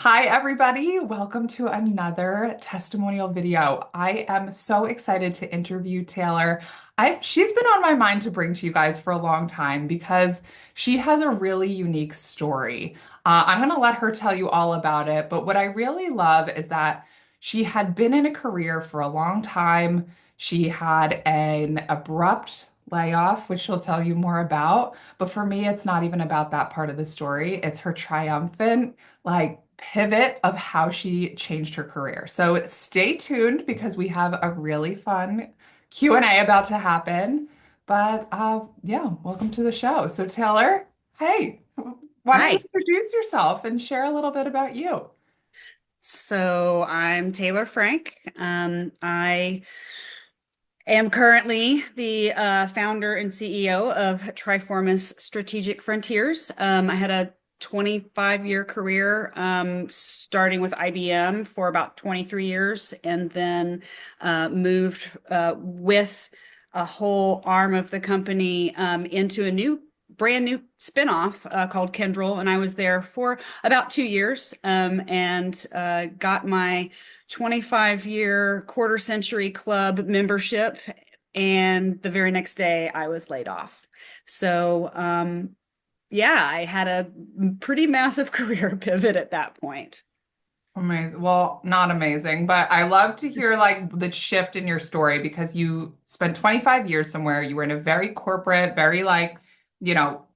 Hi, everybody. Welcome to another testimonial video. I am so excited to interview Taylor. She's been on my mind to bring to you guys for a long time because she has a really unique story. I'm going to let her tell you all about it, but what I really love is that she had been in a career for a long time. She had an abrupt layoff, which she'll tell you more about. But for me, it's not even about that part of the story. It's her triumphant pivot of how she changed her career. So stay tuned because we have a really fun Q&A about to happen. But yeah, welcome to the show. So Taylor, hey, why don't you Hi. introduce yourself and share a little bit about you? So I'm Taylor Frank. I am currently the founder and CEO of Triformis Strategic Frontiers. I had a 25-year career, starting with IBM for about 23 years, and then moved with a whole arm of the company into a brand new spinoff called Kendrell, and I was there for about 2 years, and got my 25-year quarter century club membership. And the very next day, I was laid off. So, yeah, I had a pretty massive career pivot at that point. Amazing. Well, not amazing, but I love to hear like the shift in your story because you spent 25 years somewhere. You were in a very corporate, very you know,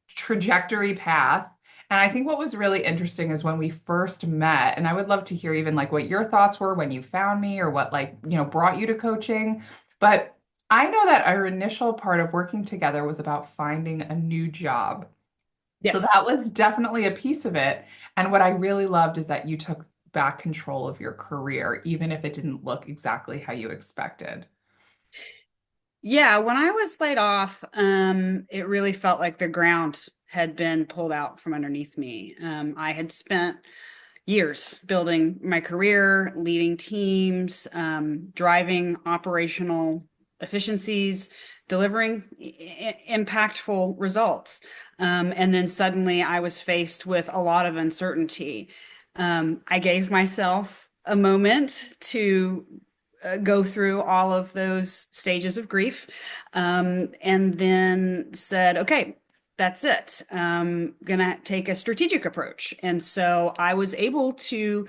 trajectory path. And I think what was really interesting is when we first met, and I would love to hear even like what your thoughts were when you found me or what brought you to coaching. But I know that our initial part of working together was about finding a new job. So that Yes. was definitely a piece of it. And what I really loved is that you took back control of your career, even if it didn't look exactly how you expected. Yeah, when I was laid off, it really felt like the ground had been pulled out from underneath me. I had spent years building my career, leading teams, driving operational efficiencies, delivering impactful results. And then suddenly I was faced with a lot of uncertainty. I gave myself a moment to go through all of those stages of grief, and then said, okay, that's it. Gonna take a strategic approach. And so I was able to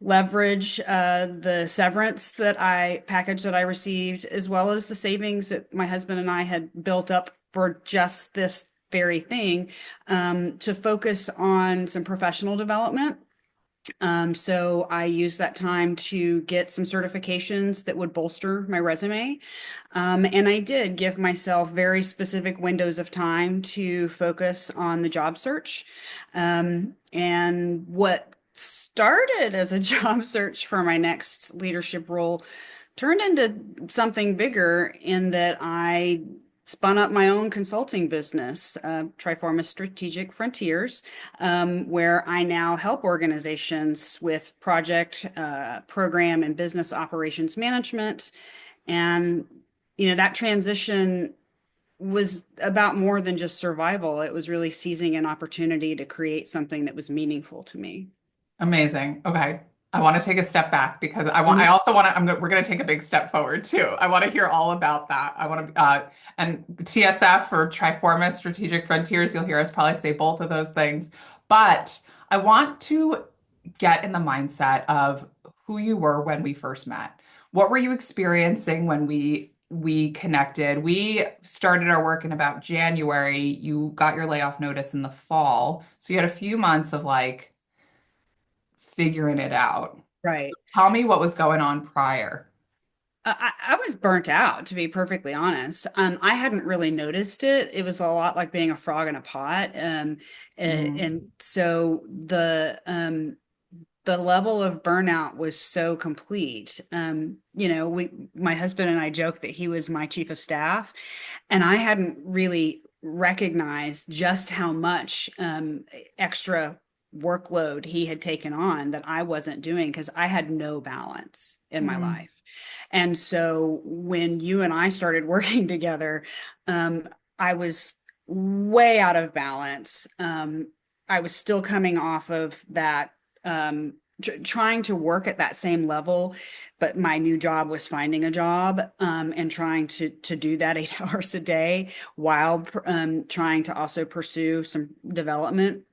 leverage the severance package that I received, as well as the savings that my husband and I had built up for just this very thing, to focus on some professional development. So I used that time to get some certifications that would bolster my resume. And I did give myself very specific windows of time to focus on the job search. And what started as a job search for my next leadership role turned into something bigger, in that I spun up my own consulting business, Triforma Strategic Frontiers, where I now help organizations with project, program, and business operations management. And, that transition was about more than just survival. It was really seizing an opportunity to create something that was meaningful to me. Amazing. Okay. I want to take a step back because I Mhm. also want to, we're going to take a big step forward too. I want to hear all about that. I want to, and TSF or Triformis Strategic Frontiers, you'll hear us probably say both of those things. But I want to get in the mindset of who you were when we first met. What were you experiencing when we connected? We started our work in about January. You got your layoff notice in the fall. So you had a few months of figuring it out. So Right. tell me what was going on prior. I was burnt out, to be perfectly honest. I hadn't really noticed it. It was a lot like being a frog in a pot. Mm. And so the level of burnout was so complete. My husband and I joked that he was my chief of staff, and I hadn't really recognized just how much extra workload he had taken on that I wasn't doing, because I had no balance in my Mm. life. And so when you and I started working together, I was way out of balance. I was still coming off of that trying to work at that same level, but my new job was finding a job, and trying to do that 8 hours a day while trying to also pursue some development.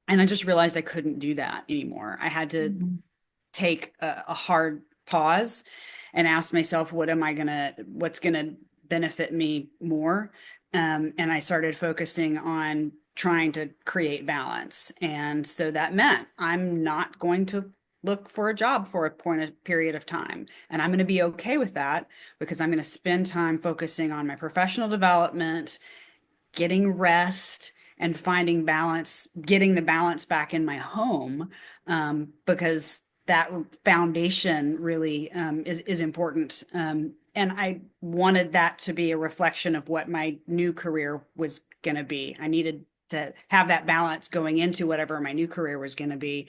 And I just realized I couldn't do that anymore. I had to Mhm. take a hard pause and ask myself, what's gonna benefit me more? And I started focusing on trying to create balance. And so that meant I'm not going to look for a job for a period of time. And I'm going to be okay with that because I'm going to spend time focusing on my professional development, getting rest, and finding balance, getting the balance back in my home, because that foundation really is important. And I wanted that to be a reflection of what my new career was going to be. I needed to have that balance going into whatever my new career was going to be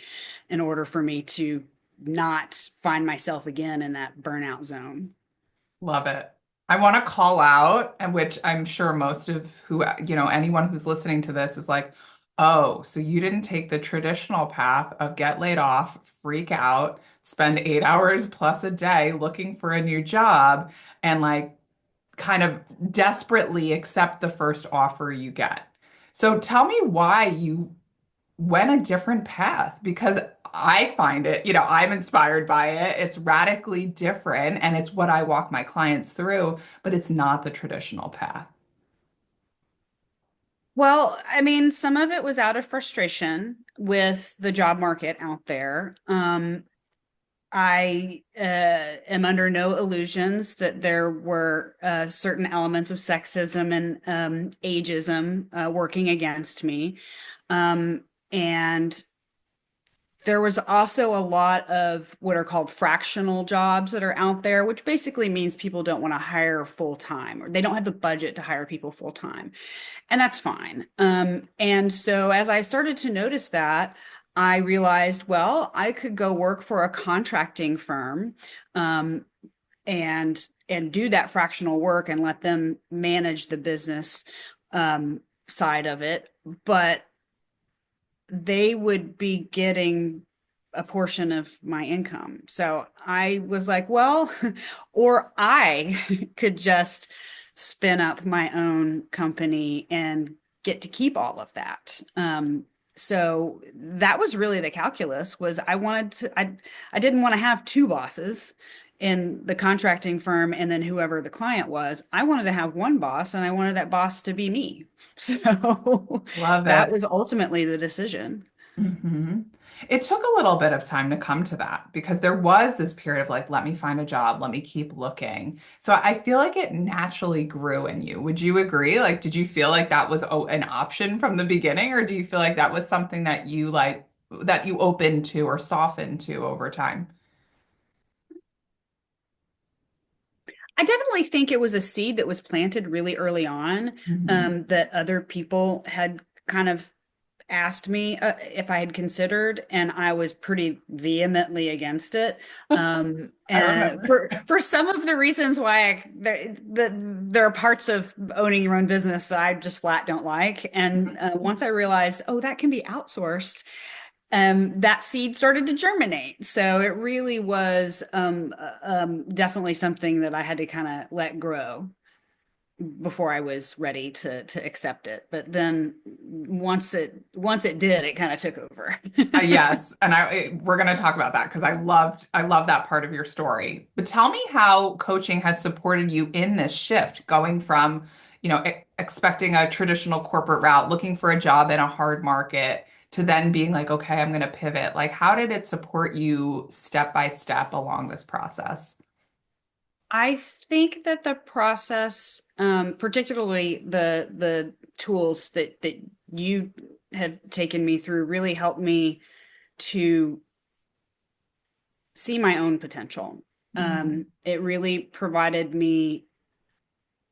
in order for me to not find myself again in that burnout zone. Love it. I want to call out, and which I'm sure most of anyone who's listening to this is like, oh, so you didn't take the traditional path of get laid off, freak out, spend 8 hours plus a day looking for a new job, and like kind of desperately accept the first offer you get. So tell me why you went a different path because I find it, I'm inspired by it. It's radically different and it's what I walk my clients through, but it's not the traditional path. Well, I mean, some of it was out of frustration with the job market out there. I am under no illusions that there were certain elements of sexism and ageism working against me. And there was also a lot of what are called fractional jobs that are out there, which basically means people don't want to hire full time or they don't have the budget to hire people full time. And that's fine. And so as I started to notice that, I realized, well, I could go work for a contracting firm, um, and do that fractional work and let them manage the business side of it. But they would be getting a portion of my income. So I was like, well, or I could just spin up my own company and get to keep all of that. So that was really the calculus was I didn't want to have two bosses in the contracting firm and then whoever the client was. I wanted to have one boss and I wanted that boss to be me. So Love that it. was ultimately the decision. hmm It took a little bit of time to come to that because there was this period of like, let me find a job, let me keep looking. So I feel like it naturally grew in you. Would you agree? Like, did you feel like that was an option from the beginning, or do you feel like that was something that you like that you opened to or softened to over time? I definitely think it was a seed that was planted really early on, hmm that other people had kind of asked me if I had considered, and I was pretty vehemently against it. I And remember. for some of the reasons why there are parts of owning your own business that I just flat don't like. And once I realized, oh, that can be outsourced, that seed started to germinate. So it really was definitely something that I had to kind of let grow before I was ready to accept it. But then once it did, it kind of took over. Yes, and we're going to talk about that because I love that part of your story. But tell me how coaching has supported you in this shift, going from, expecting a traditional corporate route, looking for a job in a hard market, to then being like, okay, I'm going to pivot. Like, how did it support you step by step along this process? I think that the process, particularly the tools that you have taken me through, really helped me to see my own potential. Mhm. It really provided me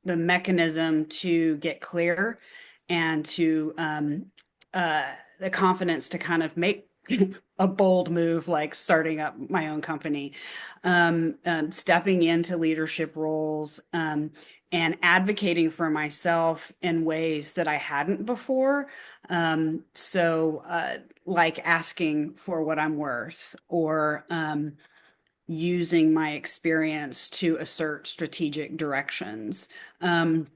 the mechanism to get clear and to the confidence to kind of make a bold move like starting up my own company, stepping into leadership roles, and advocating for myself in ways that I hadn't before. Like asking for what I'm worth, or using my experience to assert strategic directions. Um,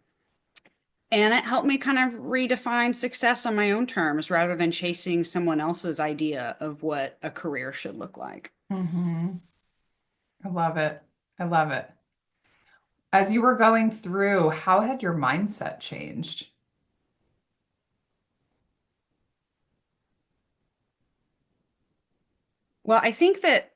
and it helped me kind of redefine success on my own terms rather than chasing someone else's idea of what a career should look like. Hmm. I love it. I love it. As you were going through, how had your mindset changed? Well, I think that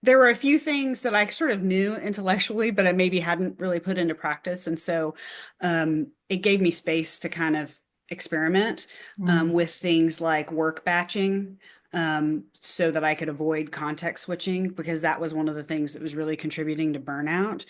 there were a few things that I sort of knew intellectually, but I maybe hadn't really put into practice. And so it gave me space to kind of experiment Mm. with things like work batching, so that I could avoid context switching, because that was one of the things that was really contributing to burnout.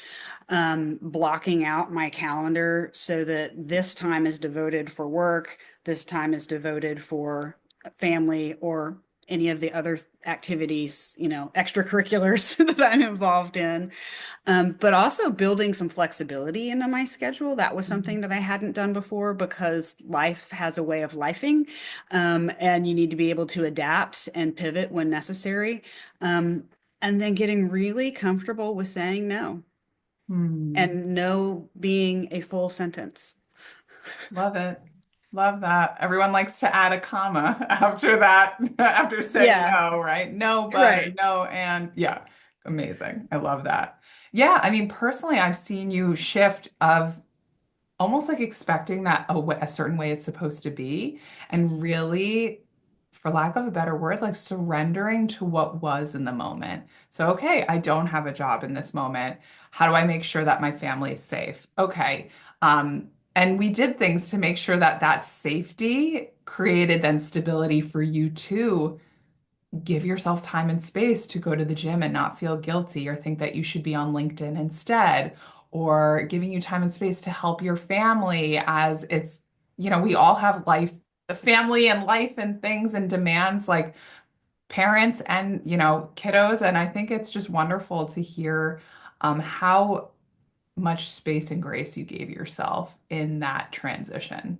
Blocking out my calendar so that this time is devoted for work, this time is devoted for family, or any of the other activities, extracurriculars that I'm involved in. But also building some flexibility into my schedule. That was something that I hadn't done before, because life has a way of lifing, and you need to be able to adapt and pivot when necessary. Um, and then getting really comfortable with saying no, Hmm. and no being a full sentence. Love it. Love that. Everyone likes to add a comma after that, after saying Yeah, no, right? No, but or right. no, and yeah, amazing. I love that. Yeah, I mean, personally, I've seen you shift of almost like expecting that a certain way it's supposed to be, and really, for lack of a better word, like surrendering to what was in the moment. So, okay, I don't have a job in this moment. How do I make sure that my family is safe? Okay. And we did things to make sure that that safety created then stability for you too, give yourself time and space to go to the gym and not feel guilty or think that you should be on LinkedIn instead, or giving you time and space to help your family as it's, we all have life, family and life and things and demands like parents and, kiddos. And I think it's just wonderful to hear how much space and grace you gave yourself in that transition.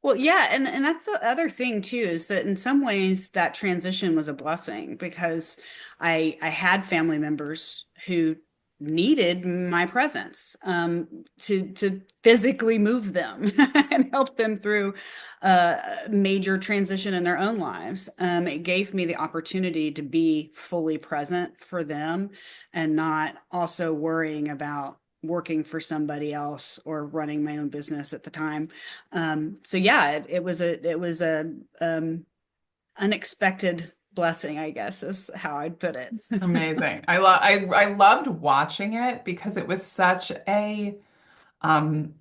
Well, yeah, and that's the other thing too, is that in some ways that transition was a blessing, because I had family members who needed my presence, to physically move them and help them through a major transition in their own lives. It gave me the opportunity to be fully present for them, and not also worrying about working for somebody else or running my own business at the time. So yeah, it was a unexpected blessing, I guess, is how I'd put it. Amazing. I loved watching it because it was such a um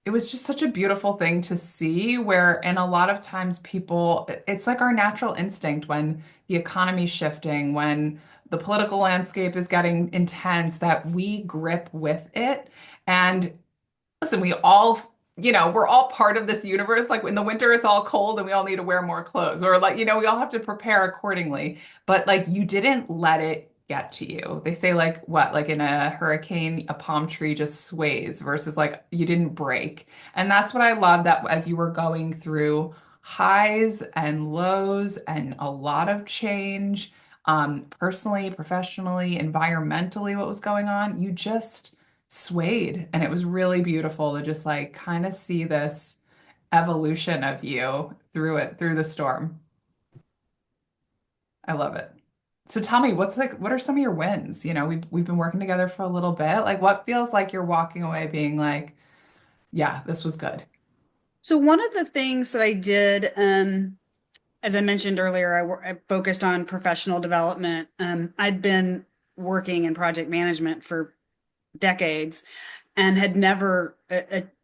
it was just such a beautiful thing to see where and a lot of times people it's like our natural instinct when the economy's shifting, when the political landscape is getting intense, that we grip with it. And listen, we all, we're all part of this universe. Like in the winter, it's all cold and we all need to wear more clothes, or like, we all have to prepare accordingly. But like, you didn't let it get to you. They say, like, what, like in a hurricane, a palm tree just sways versus like you didn't break. And that's what I love that as you were going through highs and lows and a lot of change, personally, professionally, environmentally, what was going on, you just swayed. And it was really beautiful to just like kind of see this evolution of you through it, through the storm. I love it. So tell me, what are some of your wins? We've been working together for a little bit. Like what feels like you're walking away being like, yeah, this was good. So one of the things that I did, as I mentioned earlier, I focused on professional development. I'd been working in project management for decades and had never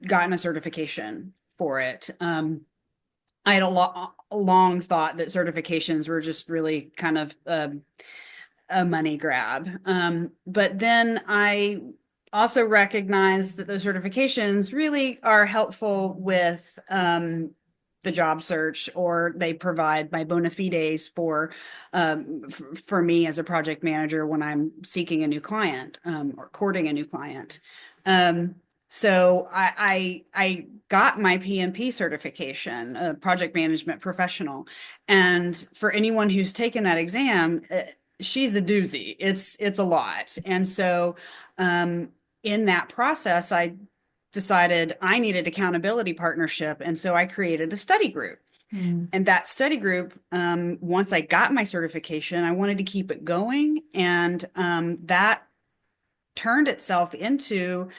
gotten a certification for it. I had long thought that certifications were just really kind of a money grab. But then I also recognize that those certifications really are helpful with the job search, or they provide my bona fides for me as a project manager when I'm seeking a new client, or courting a new client. Um, so I got my PMP certification, a project management professional, and for anyone who's taken that exam, she's a doozy. It's a lot, and so in that process, I decided I needed accountability partnership, and so I created a study group. Hmm. And that study group, once I got my certification, I wanted to keep it going, and that turned itself into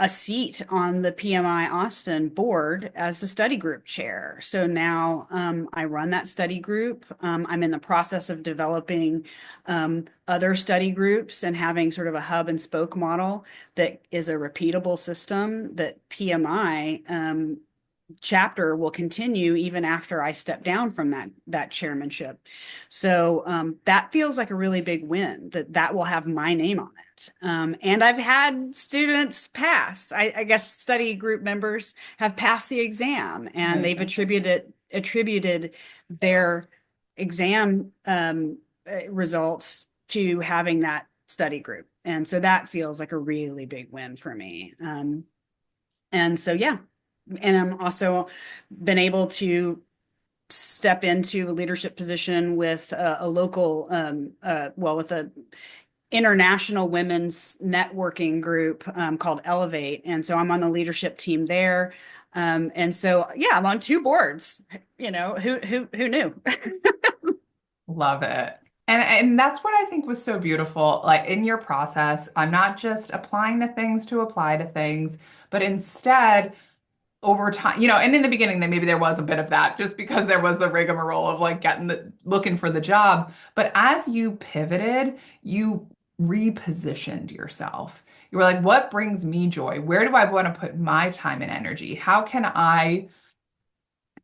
a seat on the PMI Austin board as the study group chair. So now I run that study group. I'm in the process of developing other study groups and having sort of a hub and spoke model that is a repeatable system that PMI chapter will continue even after I step down from that chairmanship. So that feels like a really big win, that will have my name on it. And I've had students pass. I guess study group members have passed the exam, and they've Amazing. attributed their exam results to having that study group. And so that feels like a really big win for me. And so, yeah, and I'm also been able to step into a leadership position with a local, well, with a international women's networking group called Elevate, and so I'm on the leadership team there. And so, yeah, I'm on two boards. You know, who knew? Love it. And that's what I think was so beautiful. Like in your process, I'm not just applying to apply to things, but instead over time, and in the beginning, then maybe there was a bit of that just because there was the rigmarole of like looking for the job. But as you pivoted, you repositioned yourself. You were like, what brings me joy? Where do I want to put my time and energy? How can I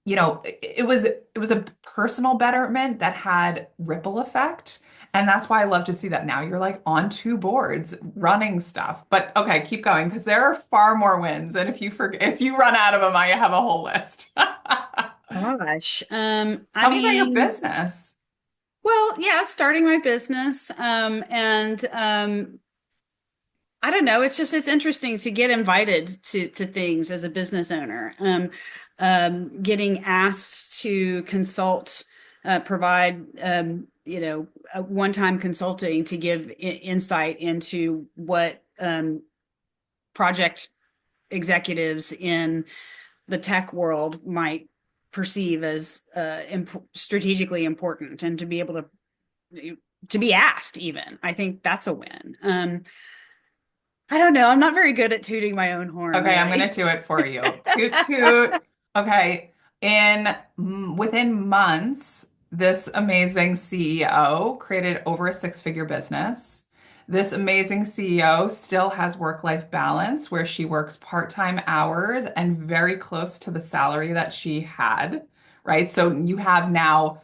it was a personal betterment that had ripple effect. And that's why I love to see that now you're like on two boards running stuff. But okay, keep going because there are far more wins. And if you run out of them, I have a whole list. Gosh, I Tell me about your mean, business. well, yeah, starting my business, and I don't know. It's interesting to get invited to things as a business owner. Getting asked to consult, provide, a one-time consulting to give insight into what project executives in the tech world might perceive as strategically important, and to be able to be asked even. I think that's a win. I don't know. I'm not very good at tooting my own horn, Okay, I'm really. gonna do it for you. Toot toot. Okay, within months, this amazing CEO created over a six-figure business. This amazing CEO still has work-life balance where she works part-time hours and very close to the salary that she had, right? So you have now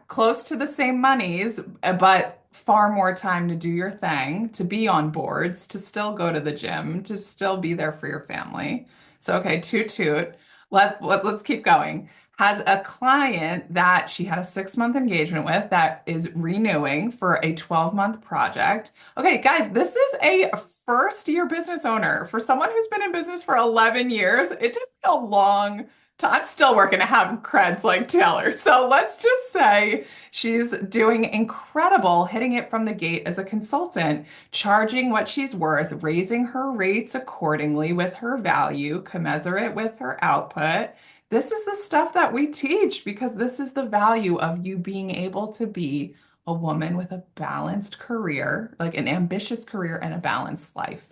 close to the same monies, but far more time to do your thing, to be on boards, to still go to the gym, to still be there for your family. So, okay, toot toot. Let's keep going. Has a client that she had a 6-month engagement with that is renewing for a 12-month project. Okay, guys, this is a first year business owner. For someone who's been in business for 11 years, it took me a long time. I'm still working to have creds like Taylor. So let's just say she's doing incredible, hitting it from the gate as a consultant, charging what she's worth, raising her rates accordingly with her value, commensurate with her output. This is the stuff that we teach because this is the value of you being able to be a woman with a balanced career, like an ambitious career and a balanced life.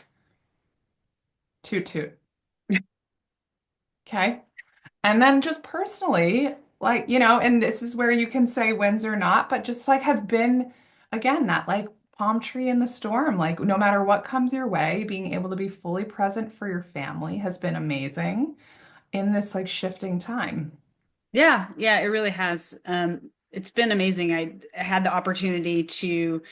Toot toot. Okay. And then just personally, like, and this is where you can say wins or not, but just like have been, again, that like palm tree in the storm, like no matter what comes your way, being able to be fully present for your family has been amazing in this like shifting time. Yeah, yeah, it really has. It's been amazing. I had the opportunity to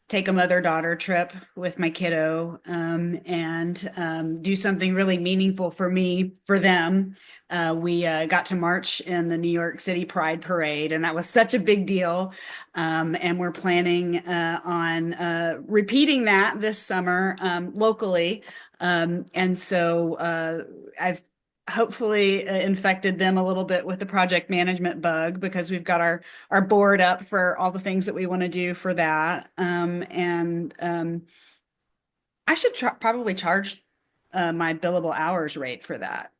take a mother-daughter trip with my kiddo, and do something really meaningful for me, for them. We got to march in the New York City Pride Parade, and that was such a big deal. And we're planning on repeating that this summer locally. And so I've hopefully infected them a little bit with the project management bug, because we've got our board up for all the things that we want to do for that. And I should probably charge my billable hours rate for that.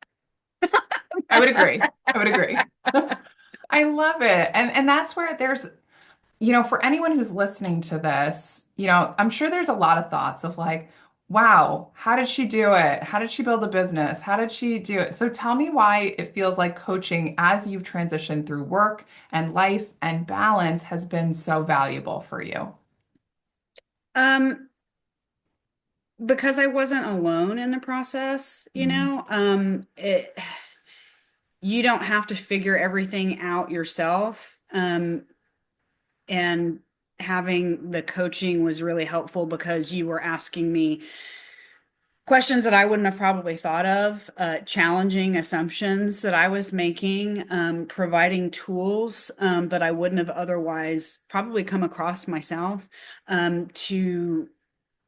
I would agree. I would agree. I love it. And that's where there's, for anyone who's listening to this, I'm sure there's a lot of thoughts of like, wow, how did she do it? How did she build a business? How did she do it? So tell me why it feels like coaching as you've transitioned through work and life and balance has been so valuable for you. Um, because I wasn't alone in the process, Mm, you don't have to figure everything out yourself. And having the coaching was really helpful, because you were asking me questions that I wouldn't have probably thought of, challenging assumptions that I was making, providing tools that I wouldn't have otherwise probably come across myself, to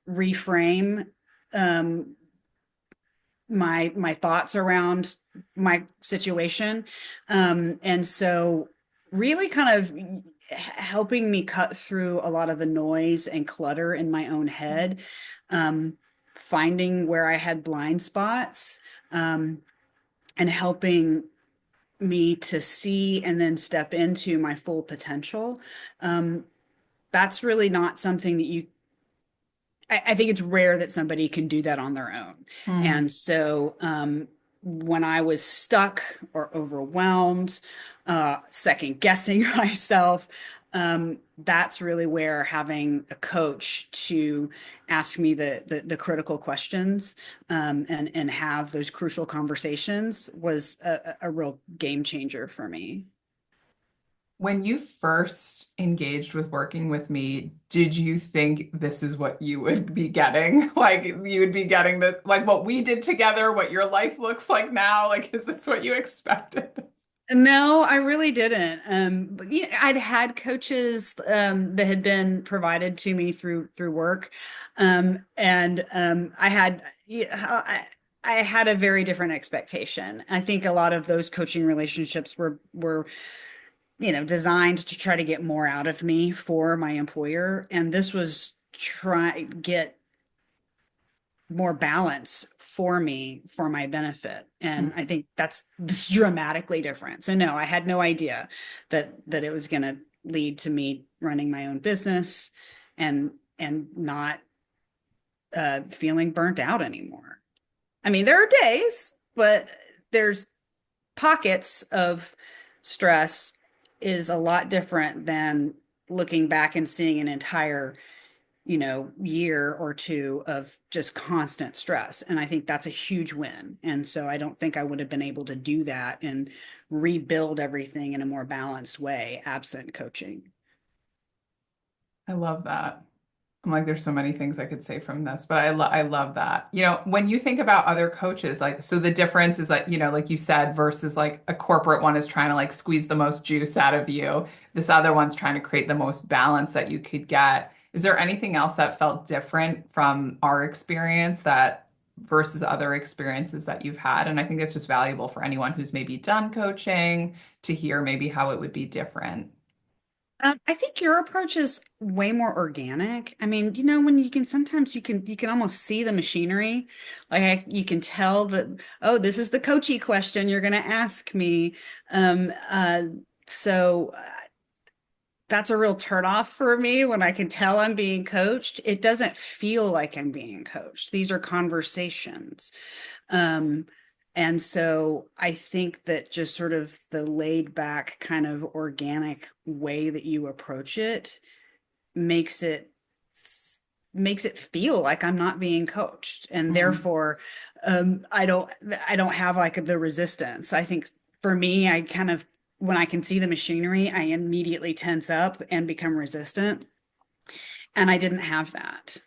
reframe um, my thoughts around my situation. And so really kind of helping me cut through a lot of the noise and clutter in my own head, um, finding where I had blind spots, um, and helping me to see and then step into my full potential. Um, that's really not something that I think it's rare that somebody can do that on their own. mm. And so when I was stuck or overwhelmed, second guessing myself, that's really where having a coach to ask me the critical questions, and have those crucial conversations was a real game changer for me. When you first engaged with working with me, did you think this is what you would be getting? Like you would be getting this, like what we did together, what your life looks like now? Like, is this what you expected? No, I really didn't. But, I'd had coaches that had been provided to me through work, and I had a very different expectation. I think a lot of those coaching relationships were designed to try to get more out of me for my employer, and this was try get more balance for me for my benefit. And I think that's this dramatically different. So no, I had no idea that it was going to lead to me running my own business and not feeling burnt out anymore. I mean, there are days, but there's pockets of stress is a lot different than looking back and seeing an entire year or two of just constant stress. And I think that's a huge win. And so I don't think I would have been able to do that and rebuild everything in a more balanced way absent coaching. I love that. I'm like, there's so many things I could say from this, but I love that. When you think about other coaches, like, so the difference is like, like you said, versus like a corporate one is trying to like squeeze the most juice out of you. This other one's trying to create the most balance that you could get. Is there anything else that felt different from our experience that versus other experiences that you've had? And I think it's just valuable for anyone who's maybe done coaching to hear maybe how it would be different. I think your approach is way more organic. I mean, when you can sometimes you can almost see the machinery. Like you can tell that, oh, this is the coachy question you're going to ask me. Um, uh, so that's a real turnoff for me when I can tell I'm being coached. It doesn't feel like I'm being coached. These are conversations. Um, and so I think that just sort of the laid back kind of organic way that you approach it makes it makes it feel like I'm not being coached. And Mm. therefore I don't have like the resistance. I think for me, I kind of when I can see the machinery, I immediately tense up and become resistant. And I didn't have that.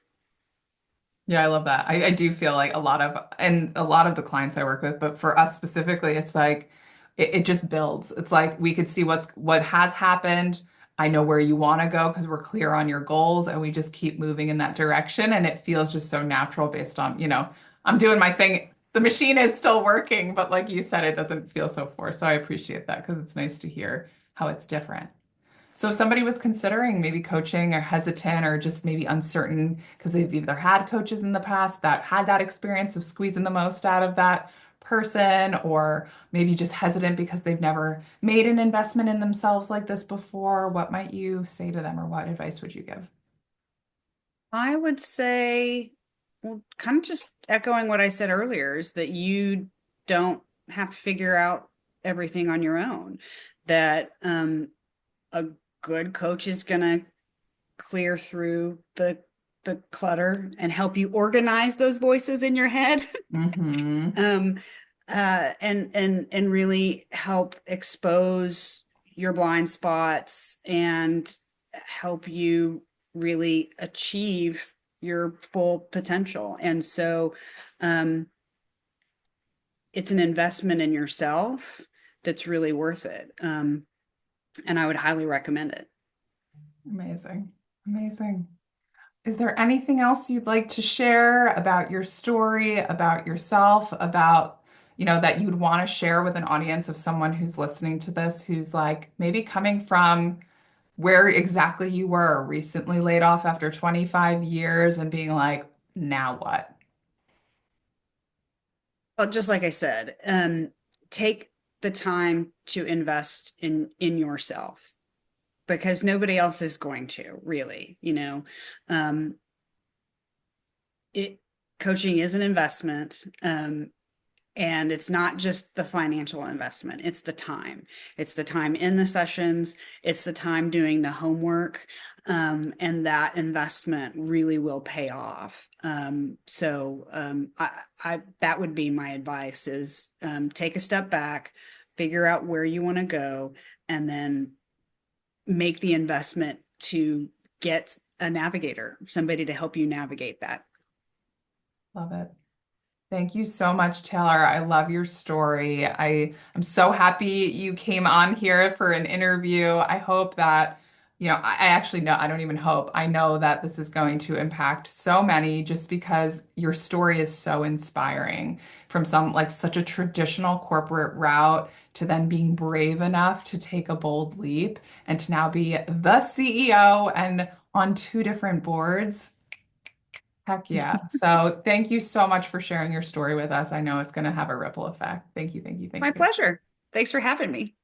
Yeah, I love that. I do feel like a lot of the clients I work with, but for us specifically, it's like it just builds. It's like we could see what has happened. I know where you want to go because we're clear on your goals and we just keep moving in that direction. And it feels just so natural based on, I'm doing my thing. The machine is still working, but like you said, it doesn't feel so forced. So I appreciate that because it's nice to hear how it's different. So if somebody was considering maybe coaching or hesitant or just maybe uncertain because they've either had coaches in the past that had that experience of squeezing the most out of that person, or maybe just hesitant because they've never made an investment in themselves like this before, what might you say to them or what advice would you give? I would say, well, kind of just echoing what I said earlier, is that you don't have to figure out everything on your own. That a good coach is going to clear through the clutter and help you organize those voices in your head. Mm-hmm. um, and really help expose your blind spots and help you really achieve your full potential. And so, um, it's an investment in yourself that's really worth it. And I would highly recommend it. Amazing. Amazing. Is there anything else you'd like to share about your story, about yourself, about, that you'd want to share with an audience of someone who's listening to this, who's like maybe coming from where exactly you were, recently laid off after 25 years and being like, now what? Well, just like I said, take the time to invest in yourself because nobody else is going to really, um, it coaching is an investment. And it's not just the financial investment, it's the time. It's the time in the sessions, it's the time doing the homework. And that investment really will pay off. I that would be my advice is take a step back, figure out where you want to go, and then make the investment to get a navigator, somebody to help you navigate that. Love it. Thank you so much, Taylor. I love your story. I'm so happy you came on here for an interview. I hope that, I actually know, I don't even hope, I know that this is going to impact so many just because your story is so inspiring from some like such a traditional corporate route to then being brave enough to take a bold leap and to now be the CEO and on two different boards. Heck yeah. So thank you so much for sharing your story with us. I know it's going to have a ripple effect. Thank you, thank you, It's my thank you. pleasure. Thanks for having me.